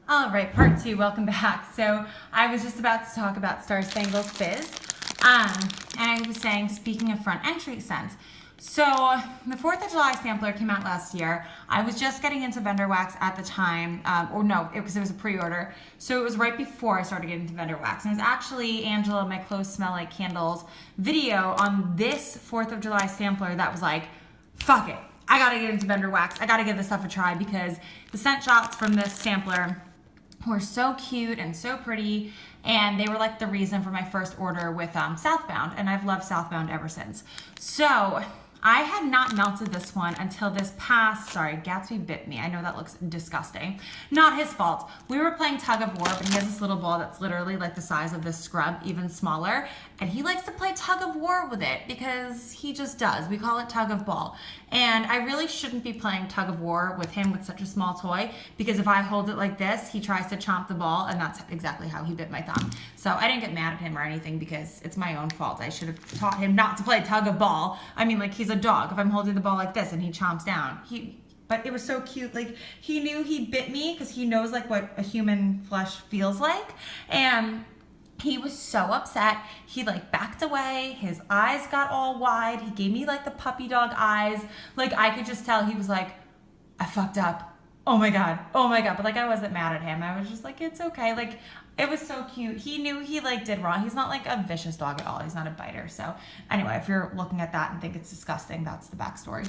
All right, part two, welcome back. So I was just about to talk about Star Spangled Fizz. And I was saying, speaking of front entry scents, so the 4th of July sampler came out last year. I was just getting into vendor wax at the time, because it was a pre-order. So it was right before I started getting into vendor wax. And it was actually Angela, My Clothes Smell Like Candles video on this 4th of July sampler that was like, fuck it. I gotta get into vendor wax. I gotta give this stuff a try because the scent shots from this sampler were so cute and so pretty, and they were like the reason for my first order with Southbound, and I've loved Southbound ever since. So I had not melted this one until this past, sorry, Gatsby bit me. I know that looks disgusting. Not his fault. We were playing tug of war, but he has this little ball that's literally like the size of this scrub, even smaller, and he likes to play tug of war with it because he just does. We call it tug of ball. And I really shouldn't be playing tug of war with him with such a small toy, because if I hold it like this, he tries to chomp the ball, and that's exactly how he bit my thumb. So I didn't get mad at him or anything because it's my own fault. I should have taught him not to play tug of ball. I mean, like, he's a dog. If I'm holding the ball like this and he chomps down, but it was so cute. Like, he knew he bit me because he knows like what a human flesh feels like. And he was so upset. He like backed away. His eyes got all wide. He gave me like the puppy dog eyes. Like, I could just tell he was like, I fucked up. Oh my God. Oh my God. But like, I wasn't mad at him. I was just like, it's okay. Like, it was so cute. He knew he like did wrong. He's not like a vicious dog at all. He's not a biter. So anyway, if you're looking at that and think it's disgusting, that's the backstory.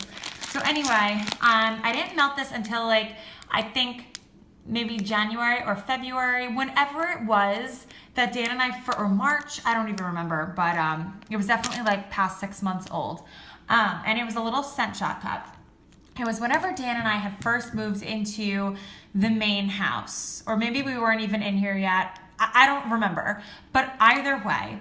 So anyway, I didn't melt this until like, I think maybe January or February, whenever it was that Dan and I, or March, I don't even remember, but it was definitely like past 6 months old. And it was a little scent shot cup. It was whenever Dan and I had first moved into the main house, or maybe we weren't even in here yet. I don't remember, but either way,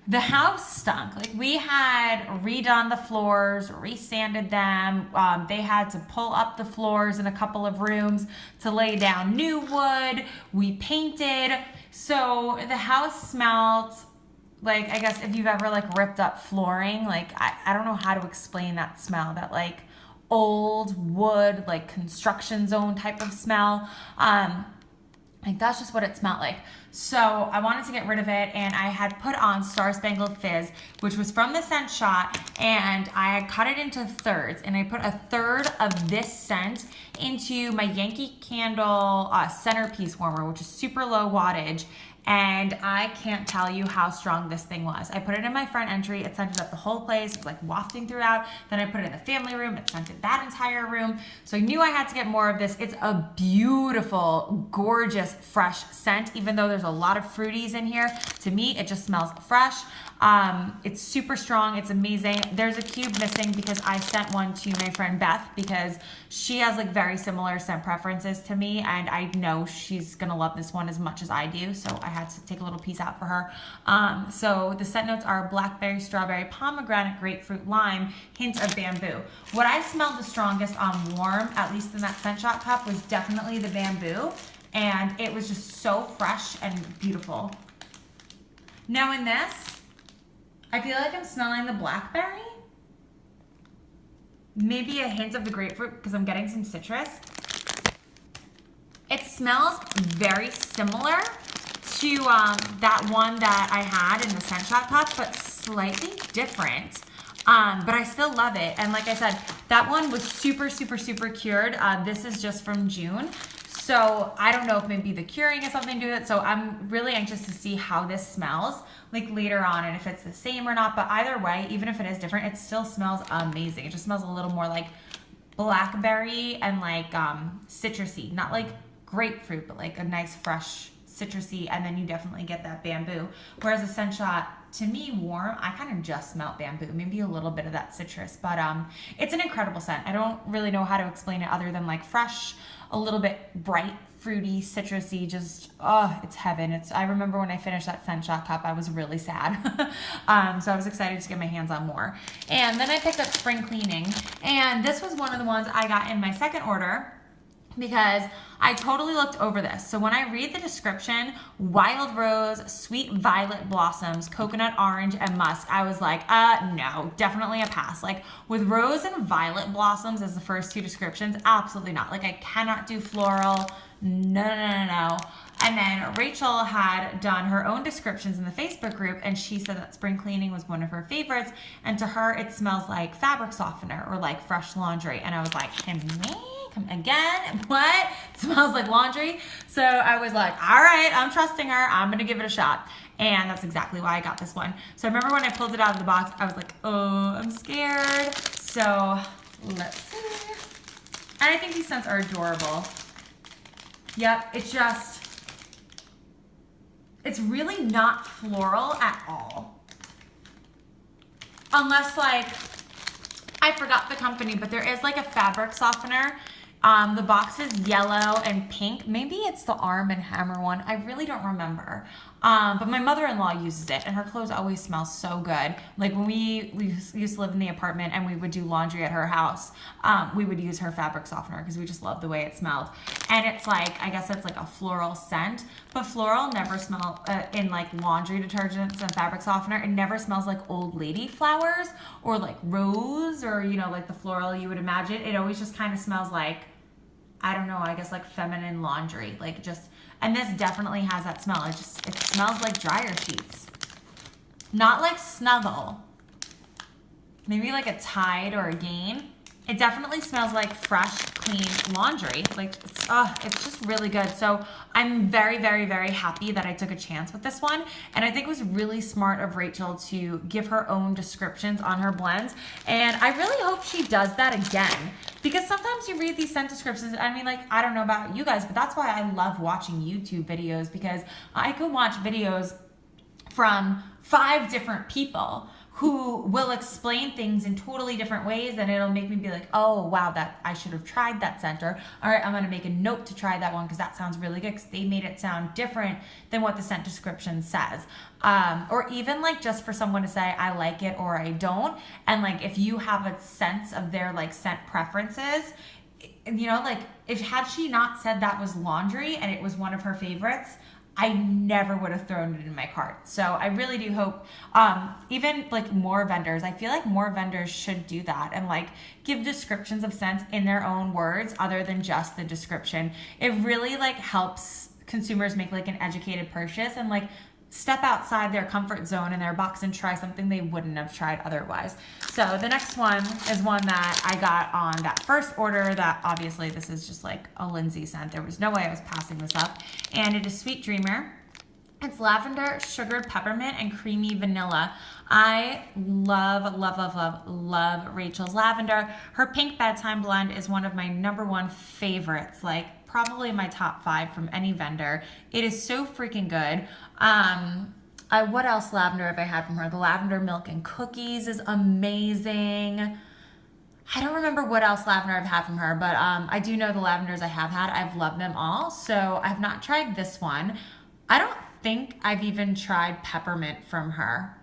the house stunk. Like, we had redone the floors, resanded them. They had to pull up the floors in a couple of rooms to lay down new wood. We painted. So the house smelled like, I guess if you've ever like ripped up flooring, like, I don't know how to explain that smell, that like old wood, like construction zone type of smell. Like, that's just what it smelled like. So I wanted to get rid of it, and I had put on Star Spangled Fizz, which was from the scent shot, and I had cut it into thirds, and I put a third of this scent into my Yankee Candle centerpiece warmer, which is super low wattage. And I can't tell you how strong this thing was. I put it in my front entry. It scented up the whole place. It was like wafting throughout. Then I put it in the family room. It scented that entire room. So I knew I had to get more of this. It's a beautiful, gorgeous, fresh scent. Even though there's a lot of fruities in here, to me, it just smells fresh. It's super strong. It's amazing. There's a cube missing because I sent one to my friend Beth because she has like very similar scent preferences to me, and I know she's gonna love this one as much as I do, so I had to take a little piece out for her. So the scent notes are blackberry, strawberry, pomegranate, grapefruit, lime, hint of bamboo. What I smelled the strongest on warm, at least in that scent shot cup, was definitely the bamboo, and it was just so fresh and beautiful. Now in this, I feel like I'm smelling the blackberry. Maybe a hint of the grapefruit because I'm getting some citrus. It smells very similar to that one that I had in the scent shot cup, but slightly different. But I still love it. And like I said, that one was super, super, super cured. This is just from June. So I don't know if maybe the curing has something to do with it. So I'm really anxious to see how this smells like later on and if it's the same or not. But either way, even if it is different, it still smells amazing. It just smells a little more like blackberry and like citrusy, not like grapefruit, but like a nice fresh citrusy. And then you definitely get that bamboo. Whereas a scent shot, to me, warm, I kind of just smelled bamboo, maybe a little bit of that citrus, but it's an incredible scent. I don't really know how to explain it other than like fresh, a little bit bright, fruity, citrusy, just, oh, it's heaven. I remember when I finished that scent shot cup, I was really sad. So I was excited to get my hands on more. And then I picked up spring cleaning, and this was one of the ones I got in my second order because I totally looked over this. So when I read the description, wild rose, sweet violet blossoms, coconut orange, and musk, I was like, no, definitely a pass. Like with rose and violet blossoms as the first two descriptions, absolutely not. Like I cannot do floral. No. And then Rachel had done her own descriptions in the Facebook group, and she said that spring cleaning was one of her favorites. And to her, it smells like fabric softener or like fresh laundry. And I was like, come again? What? It smells like laundry? So I was like, all right, I'm trusting her. I'm going to give it a shot. And that's exactly why I got this one. So I remember when I pulled it out of the box, I was like, oh, I'm scared. So let's see. And I think these scents are adorable. Yep, it's really not floral at all. Unless like, I forgot the company, but there is like a fabric softener. The box is yellow and pink. Maybe it's the Arm & Hammer one. I really don't remember. But my mother-in-law uses it, and her clothes always smell so good. Like when we used to live in the apartment and we would do laundry at her house, we would use her fabric softener because we just loved the way it smelled. And it's like, I guess it's like a floral scent, but floral never smell in like laundry detergents and fabric softener. It never smells like old lady flowers or like rose or, you know, like the floral you would imagine. It always just kind of smells like, I don't know, I guess like feminine laundry, like just, and this definitely has that smell. It smells like dryer sheets. Not like Snuggle. Maybe like a Tide or a Gain. It definitely smells like fresh, clean laundry. Like, it's just really good. So I'm very, very, very happy that I took a chance with this one. And I think it was really smart of Rachel to give her own descriptions on her blends. And I really hope she does that again. Because sometimes you read these scent descriptions, I mean, like, I don't know about you guys, but that's why I love watching YouTube videos, because I can watch videos from 5 different people who will explain things in totally different ways, and it'll make me be like, oh, wow, that I should have tried that scent, or all right, I'm gonna make a note to try that one because that sounds really good, because they made it sound different than what the scent description says. Or even like just for someone to say, I like it or I don't, and like if you have a sense of their like scent preferences, you know, like had she not said that was laundry and it was one of her favorites, I never would have thrown it in my cart. So I really do hope, even like more vendors, I feel like more vendors should do that and like give descriptions of scents in their own words other than just the description. It really like helps consumers make like an educated purchase and like step outside their comfort zone in their box and try something they wouldn't have tried otherwise. So the next one is one that I got on that first order that obviously this is just like a Lindsay scent. There was no way I was passing this up. And it is Sweet Dreamer. It's lavender, sugared peppermint, and creamy vanilla. I love, love, love, love, love Rachel's lavender. Her pink bedtime blend is one of my #1 favorites. Like probably my top 5 from any vendor. It is so freaking good. What else lavender have I had from her? The lavender milk and cookies is amazing. I don't remember what else lavender I've had from her, but I do know the lavenders I have had. I've loved them all. So I have not tried this one. I don't think I've even tried peppermint from her.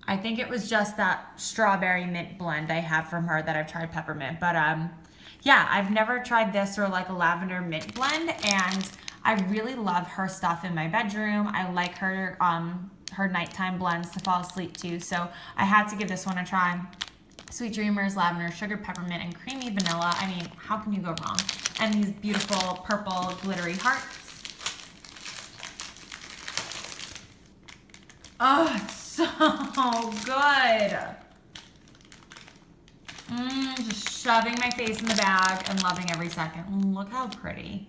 I think it was just that strawberry mint blend I have from her that I've tried peppermint. But yeah, I've never tried this or like a lavender mint blend, and I really love her stuff in my bedroom. I like her nighttime blends to fall asleep to, so I had to give this one a try. Sweet Dreamers, lavender, sugar, peppermint, and creamy vanilla. I mean, how can you go wrong? And these beautiful purple glittery hearts. Oh, it's so good. Just shoving my face in the bag and loving every second. Look how pretty.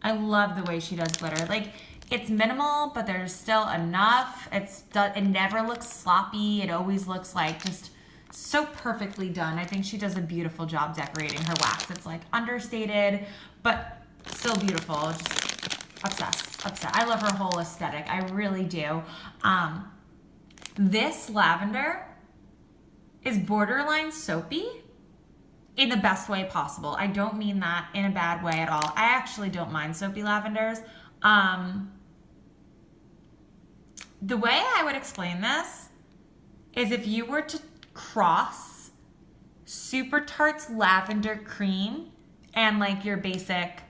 I love the way she does glitter. Like, it's minimal, but there's still enough. It never looks sloppy. It always looks like just so perfectly done. I think she does a beautiful job decorating her wax. It's like understated, but still beautiful. Just obsessed. I love her whole aesthetic. I really do. This lavender is borderline soapy in the best way possible. I don't mean that in a bad way at all. I actually don't mind soapy lavenders. The way I would explain this is if you were to cross Super Tarts lavender cream and like your basic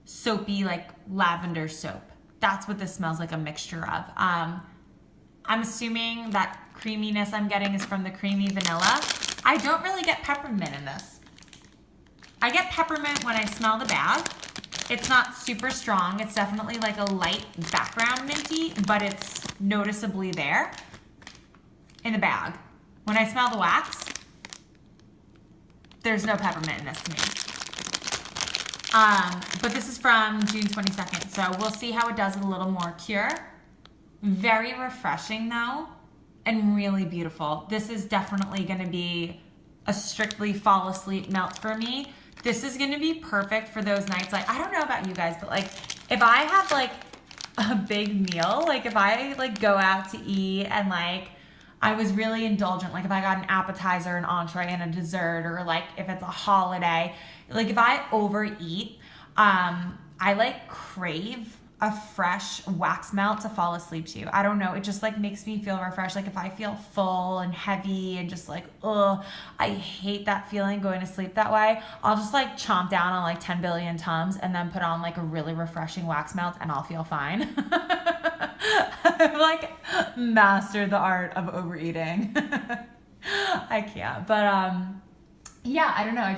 soapy, like lavender soap. That's what this smells like a mixture of. I'm assuming that creaminess I'm getting is from the creamy vanilla. I don't really get peppermint in this. I get peppermint when I smell the bag. It's not super strong. It's definitely like a light background minty, but it's noticeably there in the bag. When I smell the wax, there's no peppermint in this to me. But this is from June 22nd, so we'll see how it does with a little more cure. Very refreshing though, and really beautiful. This is definitely gonna be a strictly fall asleep melt for me. This is gonna be perfect for those nights. Like, I don't know about you guys, but like, if I have like a big meal, like if I like go out to eat and like, I was really indulgent, like if I got an appetizer, an entree, and a dessert, or like if it's a holiday, like if I overeat, I like crave a fresh wax melt to fall asleep to. I don't know, it just like makes me feel refreshed. Like if I feel full and heavy and just like, ugh, I hate that feeling going to sleep that way. I'll just like chomp down on like 10 billion Tums and then put on like a really refreshing wax melt and I'll feel fine. I've like mastered the art of overeating. I can't, but yeah, I don't know.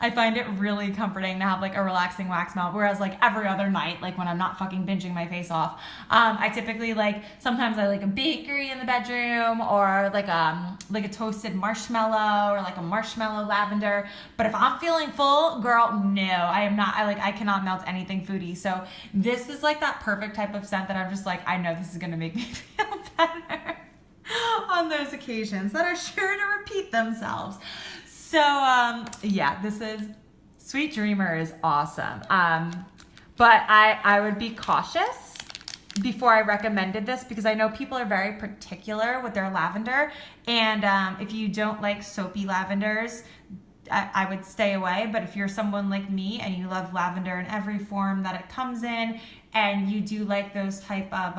I find it really comforting to have like a relaxing wax melt. Whereas like every other night, like when I'm not fucking binging my face off, I typically like, sometimes I like a bakery in the bedroom, or like a toasted marshmallow, or like a marshmallow lavender. But if I'm feeling full, girl, no, I am not. I cannot melt anything foodie. So this is like that perfect type of scent that I'm just like, I know this is gonna make me feel better on those occasions that are sure to repeat themselves. So, yeah, this is, Sweet Dreamer is awesome. But I would be cautious before I recommended this, because I know people are very particular with their lavender. And if you don't like soapy lavenders, I would stay away. But if you're someone like me and you love lavender in every form that it comes in, and you do like those type of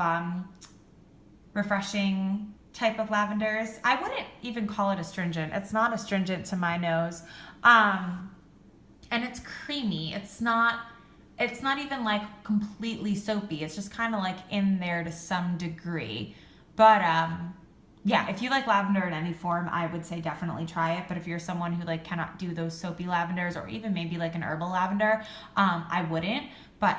refreshing type of lavenders, I wouldn't even call it astringent. It's not astringent to my nose. And it's creamy. It's not even like completely soapy. It's just kind of like in there to some degree. But yeah, if you like lavender in any form, I would say definitely try it. But if you're someone who like cannot do those soapy lavenders, or even maybe like an herbal lavender, I wouldn't. But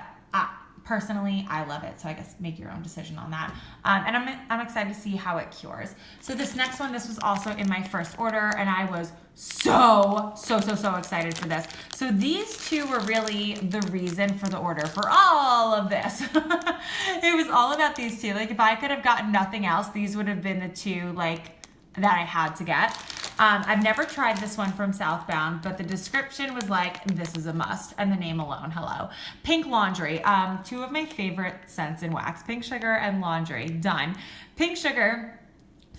personally, I love it, so I guess make your own decision on that. And I'm excited to see how it cures. So this next one, this was also in my first order, and I was so excited for this. So these two were really the reason for the order for all of this. It was all about these two. Like if I could have gotten nothing else, these would have been the two like that I had to get. I've never tried this one from Southbound, but the description was like, this is a must, and the name alone, hello. Pink Laundry, two of my favorite scents in wax, Pink Sugar and Laundry, done. Pink Sugar,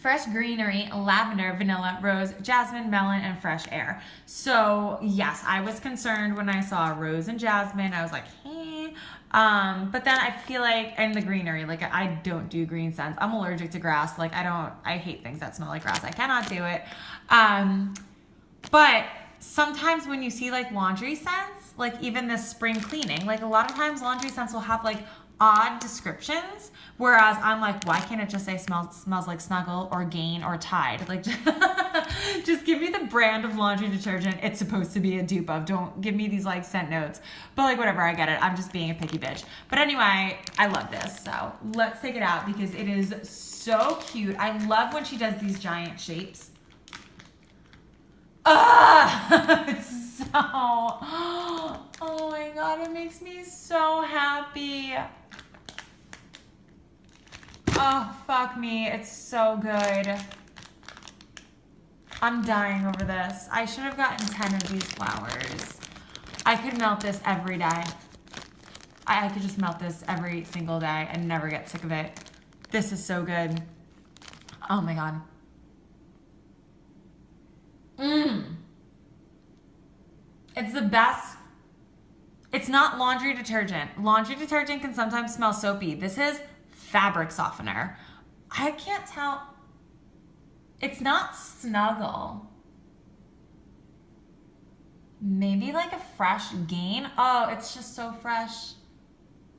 fresh greenery, lavender, vanilla, rose, jasmine, melon, and fresh air. So yes, I was concerned when I saw rose and jasmine. I was like, hey. But then I feel like, and the greenery, like I don't do green scents. I'm allergic to grass. Like I hate things that smell like grass. I cannot do it. But sometimes when you see like laundry scents, like even this spring cleaning, like a lot of times laundry scents will have like odd descriptions, whereas I'm like, why can't it just say smells like Snuggle or Gain or Tide? Like just give me the brand of laundry detergent it's supposed to be a dupe of. Don't give me these like scent notes. But like whatever, I get it. I'm just being a picky bitch. But anyway, I love this. So let's take it out because it is so cute. I love when she does these giant shapes. It's so, oh my God, it makes me so happy. Oh, fuck me. It's so good. I'm dying over this. I should have gotten 10 of these flowers. I could melt this every day. I could just melt this every single day and never get sick of it. This is so good. Oh my God. It's the best. It's not laundry detergent. Laundry detergent can sometimes smell soapy. This is fabric softener. I can't tell. It's not Snuggle. maybe like a fresh Gain. Oh, it's just so fresh.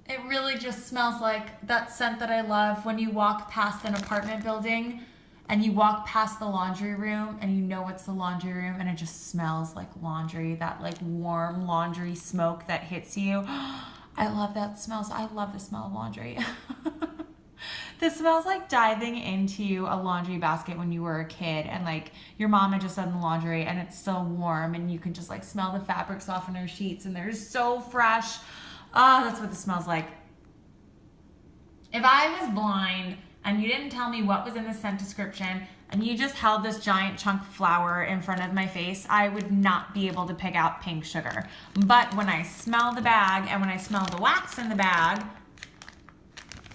It really just smells like that scent that I love when you walk past an apartment building and you walk past the laundry room and you know it's the laundry room and it just smells like laundry, that like warm laundry smoke that hits you. I love that smell. So I love the smell of laundry. This smells like diving into a laundry basket when you were a kid and like your mom had just done the laundry and it's still warm and you can just like smell the fabric softener sheets and they're so fresh. Oh, that's what this smells like. If I was blind and you didn't tell me what was in the scent description and you just held this giant chunk of flour in front of my face, I would not be able to pick out pink sugar. But when I smell the bag and when I smell the wax in the bag,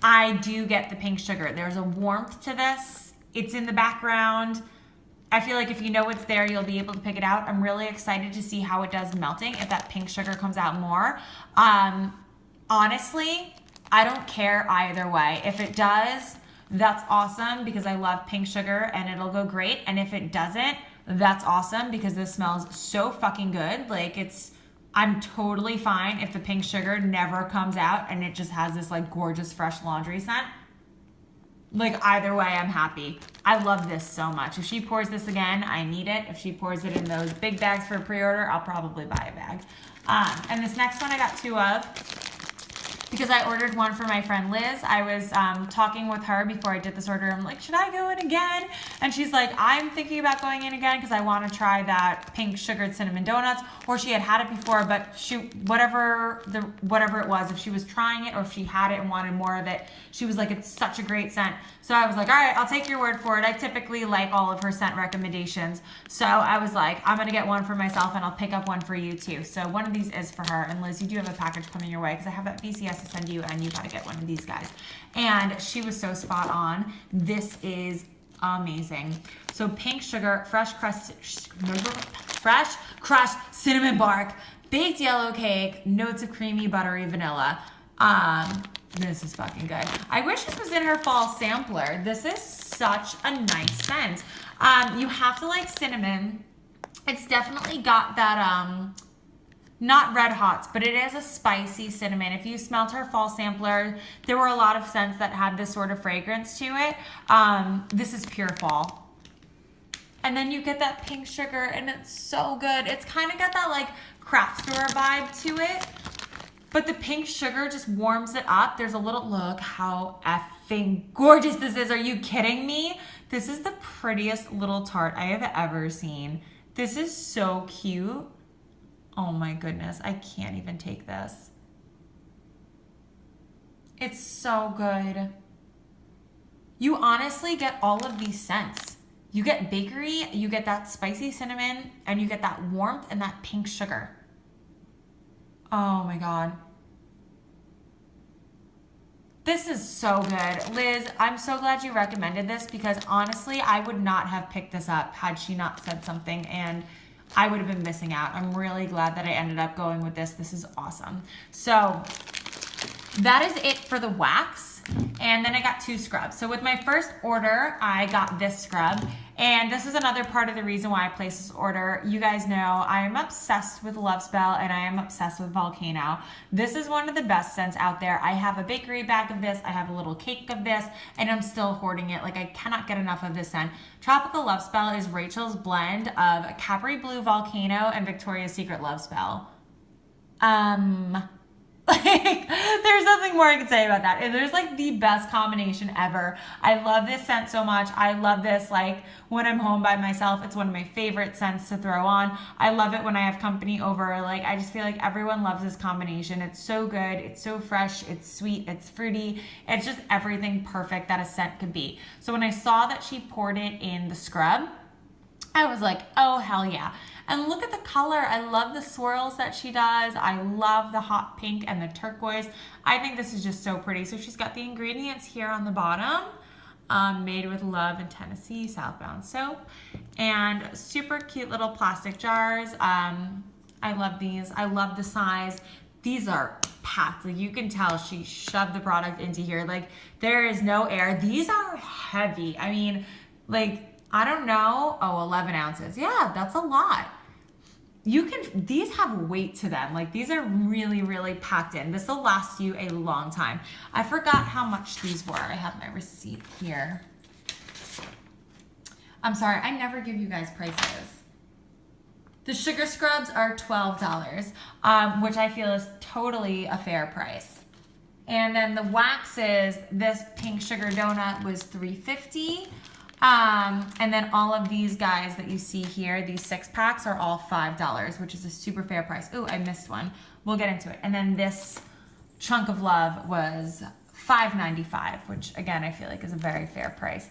I do get the pink sugar. There's a warmth to this. It's in the background. I feel like if you know it's there, you'll be able to pick it out. I'm really excited to see how it does melting, if that pink sugar comes out more. Honestly, I don't care either way. If it does, that's awesome because I love pink sugar and it'll go great. And if it doesn't, that's awesome because this smells so fucking good. Like I'm totally fine if the pink sugar never comes out and it just has this like gorgeous fresh laundry scent. Like either way, I'm happy. I love this so much. If she pours this again, I need it. If she pours it in those big bags for a pre-order, I'll probably buy a bag. And this next one I got 2 of because I ordered one for my friend Liz. I was talking with her before I did this order. I'm like, should I go in again? And she's like, I'm thinking about going in again because I want to try that pink sugared cinnamon donuts. Or she had it before, but whatever it was, if she was trying it or if she had it and wanted more of it, she was like, it's such a great scent. So I was like, all right, I'll take your word for it. I typically like all of her scent recommendations. So I was like, I'm going to get one for myself and I'll pick up one for you too. So one of these is for her. And Liz, you do have a package coming your way because I have that VCS to send you and you got to get one of these guys. And she was so spot on. This is amazing. So pink sugar, fresh crushed cinnamon bark, baked yellow cake, notes of creamy buttery vanilla. This is fucking good. I wish this was in her fall sampler. This is such a nice scent. You have to like cinnamon. It's definitely got that, not Red Hots, but it is a spicy cinnamon. If you smelled her fall sampler, there were a lot of scents that had this sort of fragrance to it. This is pure fall. And then you get that pink sugar and it's so good. It's kind of got that like craft store vibe to it. But the pink sugar just warms it up. There's a little, look how effing gorgeous this is. Are you kidding me? This is the prettiest little tart I have ever seen. This is so cute. Oh my goodness, I can't even take this. It's so good. You honestly get all of these scents. You get bakery, you get that spicy cinnamon, and you get that warmth and that pink sugar. Oh my God. This is so good. Liz, I'm so glad you recommended this because honestly, I would not have picked this up had she not said something and I would have been missing out. I'm really glad that I ended up going with this. This is awesome. So that is it for the wax. And then I got 2 scrubs. So with my first order, I got this scrub. And this is another part of the reason why I placed this order. You guys know I am obsessed with Love Spell and I am obsessed with Volcano. This is one of the best scents out there. I have a bakery bag of this. I have a little cake of this and I'm still hoarding it. Like I cannot get enough of this scent. Tropical Love Spell is Rachel's blend of Capri Blue Volcano and Victoria's Secret Love Spell. Like, there's nothing more I can say about that. There's like the best combination ever. I love this scent so much. I love this like when I'm home by myself. It's one of my favorite scents to throw on. I love it when I have company over. Like I just feel like everyone loves this combination. It's so good. It's so fresh. It's sweet. It's fruity. It's just everything perfect that a scent could be. So when I saw that she poured it in the scrub, I was like, oh, hell yeah. And look at the color. I love the swirls that she does. I love the hot pink and the turquoise. I think this is just so pretty. So she's got the ingredients here on the bottom. Made with love in Tennessee, Southbound soap. And super cute little plastic jars. I love these. I love the size. These are packed. Like you can tell she shoved the product into here. Like there is no air. These are heavy. I mean, like, I don't know. Oh, 11 ounces. Yeah, that's a lot. these have weight to them. Like these are really, really packed in. This will last you a long time. I forgot how much these were. I have my receipt here. I'm sorry, I never give you guys prices. The sugar scrubs are $12, which I feel is totally a fair price. And then the waxes, this pink sugar donut was $3.50. And then all of these guys that you see here, these 6-packs are all $5, which is a super fair price. Ooh, I missed one. We'll get into it. And then this chunk of love was $5.95, which again, I feel like is a very fair price.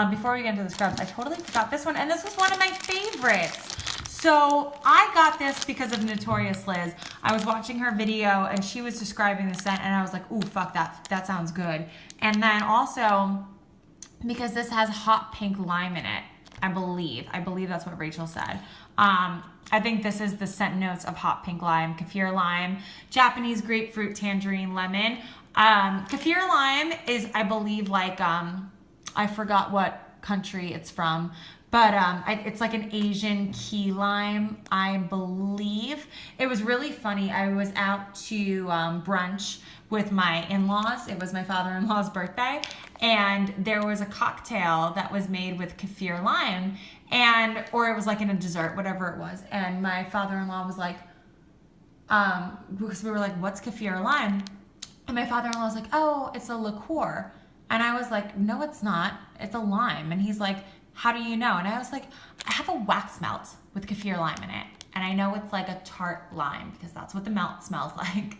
Before we get into the scrubs, I totally forgot this one, and this was one of my favorites. So I got this because of Notorious Liz. I was watching her video and she was describing the scent and I was like, ooh, fuck that sounds good. And then also, because this has hot pink lime in it, I believe that's what Rachel said. I think this is the scent notes of hot pink lime, kaffir lime, Japanese grapefruit, tangerine, lemon. Kaffir lime is, I believe, like, I forgot what country it's from, but it's like an Asian key lime, I believe. It was really funny. I was out to brunch with my in-laws. It was my father-in-law's birthday, and there was a cocktail that was made with kaffir lime, or it was like in a dessert, whatever it was. And my father-in-law was like, because we were like, what's kaffir lime? And my father-in-law was like, oh, it's a liqueur. And I was like, no, it's not. It's a lime. And he's like, how do you know? And I was like, I have a wax melt with kaffir lime in it. And I know it's like a tart lime because that's what the melt smells like.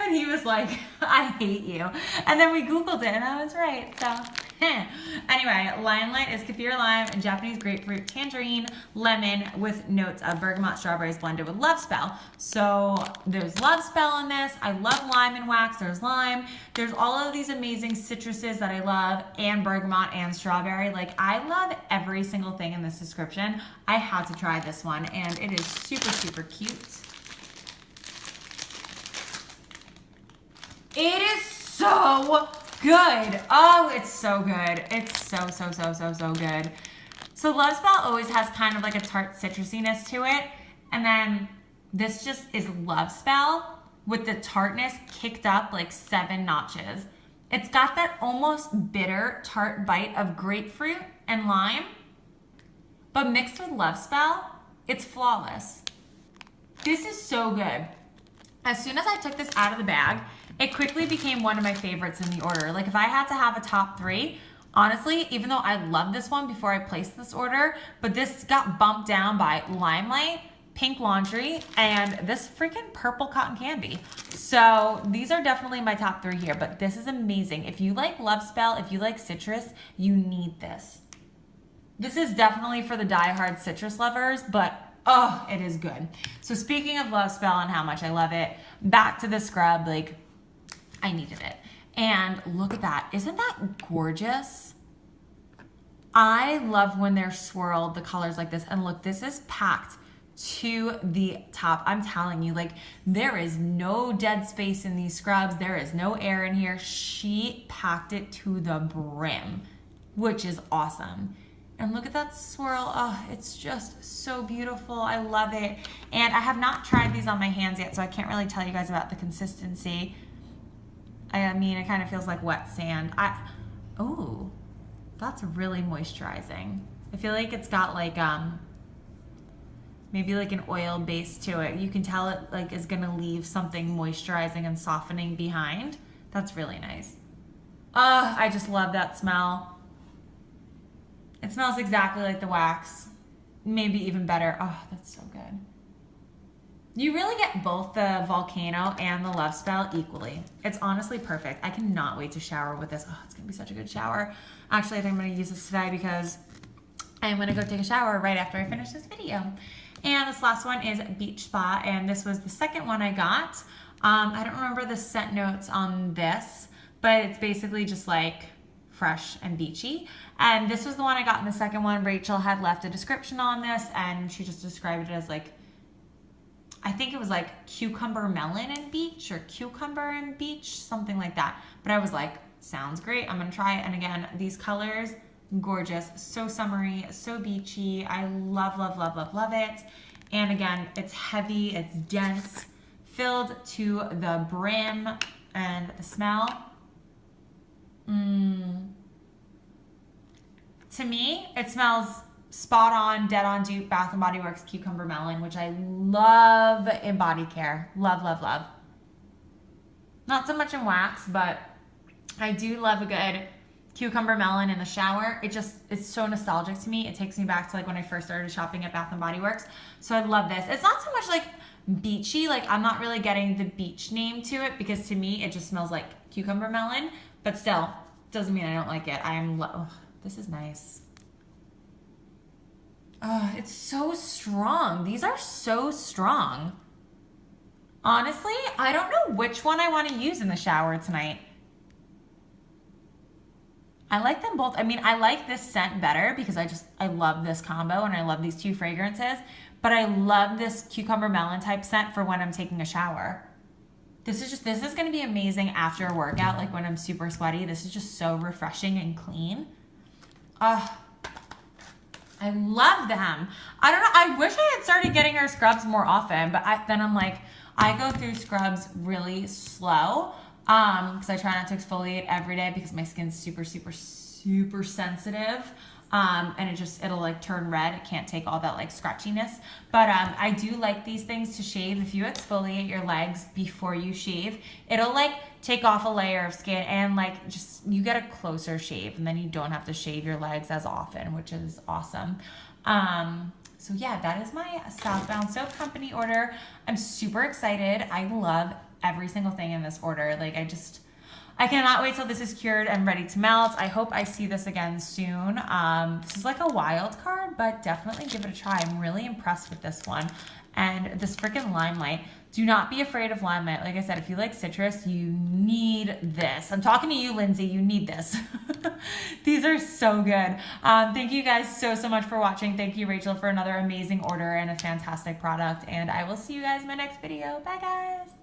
And he was like, I hate you. And then we Googled it and I was right. So anyway, Limelight is kaffir lime and Japanese grapefruit, tangerine, lemon with notes of bergamot strawberries blended with love spell. So there's love spell in this. I love lime and wax. There's lime. There's all of these amazing citruses that I love, and bergamot and strawberry. Like, I love every single thing in this description. I had to try this one and it is super, super cute. It is so good. Oh, it's so good. It's so good. So Love Spell always has kind of like a tart citrusiness to it. And then this just is Love Spell with the tartness kicked up like 7 notches. It's got that almost bitter tart bite of grapefruit and lime, but mixed with Love Spell, it's flawless. This is so good. As soon as I took this out of the bag, it quickly became one of my favorites in the order. Like, if I had to have a top 3, honestly, even though I loved this one before I placed this order, but this got bumped down by Limelight, Pink Laundry, and this freaking purple cotton candy. So these are definitely my top 3 here, but this is amazing. If you like Love Spell, if you like citrus, you need this. This is definitely for the diehard citrus lovers, but oh, it is good. So speaking of Love Spell and how much I love it, back to the scrub, like, I needed it. And look at that. Isn't that gorgeous? I love when they're swirled, the colors like this. And look, this is packed to the top. I'm telling you, like, there is no dead space in these scrubs. There is no air in here. She packed it to the brim, which is awesome. And look at that swirl. Oh, it's just so beautiful. I love it. And I have not tried these on my hands yet, so I can't really tell you guys about the consistency. I mean, it kind of feels like wet sand. Oh, that's really moisturizing. I feel like it's got like, maybe like an oil base to it. You can tell it like is gonna leave something moisturizing and softening behind. That's really nice. I just love that smell. It smells exactly like the wax. Maybe even better. Oh, that's so good. You really get both the Volcano and the Love Spell equally. It's honestly perfect. I cannot wait to shower with this. Oh, it's gonna be such a good shower. Actually, I think I'm gonna use this today because I'm gonna go take a shower right after I finish this video. And this last one is Beach Spa, and this was the second one I got. I don't remember the scent notes on this, but it's basically just like fresh and beachy. And this was the one I got in the second one. Rachel had left a description on this, and she just described it as like, I think it was like cucumber melon and beach, or cucumber and beach, something like that. But I was like, sounds great. I'm gonna try it. And again, these colors, gorgeous, so summery, so beachy. I love, love, love, love, love it. And again, it's heavy, it's dense, filled to the brim, and the smell. To me, it smells spot on, dead on dupe, Bath & Body Works Cucumber Melon, which I love in body care. Love, love, love. Not so much in wax, but I do love a good cucumber melon in the shower. It's so nostalgic to me. It takes me back to like when I first started shopping at Bath & Body Works. So I love this. It's not so much like beachy. Like I'm not really getting the beach name to it because to me, it just smells like cucumber melon, but still doesn't mean I don't like it. This is nice. It's so strong. These are so strong. Honestly, I don't know which one I want to use in the shower tonight. I like them both. I mean, I like this scent better because I love this combo and I love these two fragrances, but I love this cucumber melon type scent for when I'm taking a shower. This is going to be amazing after a workout, like when I'm super sweaty. This is just so refreshing and clean. I love them. I don't know. I wish I had started getting her scrubs more often, but then I'm like, I go through scrubs really slow because I try not to exfoliate every day because my skin's super, super, super sensitive. And it'll like turn red. It can't take all that like scratchiness. But I do like these things to shave. If you exfoliate your legs before you shave, it'll like take off a layer of skin and like just you get a closer shave and then you don't have to shave your legs as often, which is awesome. So yeah, that is my Southbound Soap Company order. I'm super excited. I love every single thing in this order. Like I cannot wait till this is cured and ready to melt. I hope I see this again soon. This is like a wild card, but definitely give it a try. I'm really impressed with this one. And this freaking Limelight. Do not be afraid of Limelight. Like I said, if you like citrus, you need this. I'm talking to you, Lindsay. You need this. These are so good. Thank you guys so much for watching. Thank you, Rachel, for another amazing order and a fantastic product. And I will see you guys in my next video. Bye, guys.